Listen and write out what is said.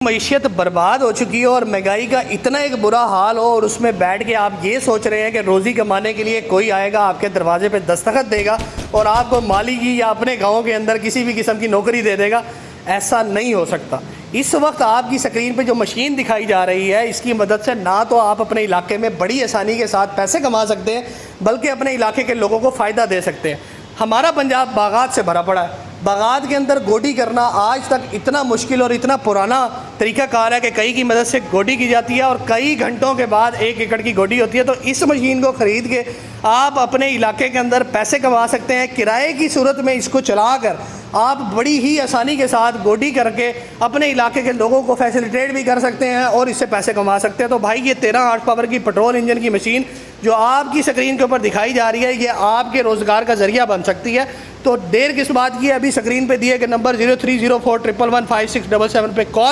मईशत बर्बाद हो चुकी है और महंगाई का इतना एक बुरा हाल हो और उसमें बैठ के आप ये सोच रहे हैं कि रोज़ी कमाने के लिए कोई आएगा आपके दरवाजे पे दस्तखत देगा और आपको माली की या अपने गांव के अंदर किसी भी किस्म की नौकरी दे देगा। ऐसा नहीं हो सकता। इस वक्त आपकी स्क्रीन पे जो मशीन दिखाई जा रही है, इसकी मदद से ना तो आप अपने इलाके में बड़ी आसानी के साथ पैसे कमा सकते हैं, बल्कि अपने इलाके के लोगों को फ़ायदा दे सकते हैं। हमारा पंजाब बागात से भरा पड़ा है। बागात के अंदर गोडी करना आज तक इतना मुश्किल और इतना पुराना तरीक़ाकार है कि कई की मदद से गोडी की जाती है और कई घंटों के बाद 1 एकड़ की गोडी होती है। तो इस मशीन को ख़रीद के आप अपने इलाके के अंदर पैसे कमा सकते हैं। किराए की सूरत में इसको चलाकर आप बड़ी ही आसानी के साथ गोडी करके अपने इलाके के लोगों को फैसिलिटेट भी कर सकते हैं और इससे पैसे कमा सकते हैं। तो भाई ये 13 हॉर्स पावर की पेट्रोल इंजन की मशीन जो आपकी स्क्रीन के ऊपर दिखाई जा रही है, ये आपके रोज़गार का ज़रिया बन सकती है। तो देर किस बात की है, अभी स्क्रीन पे दिए गए नंबर 0304111567 पे कॉल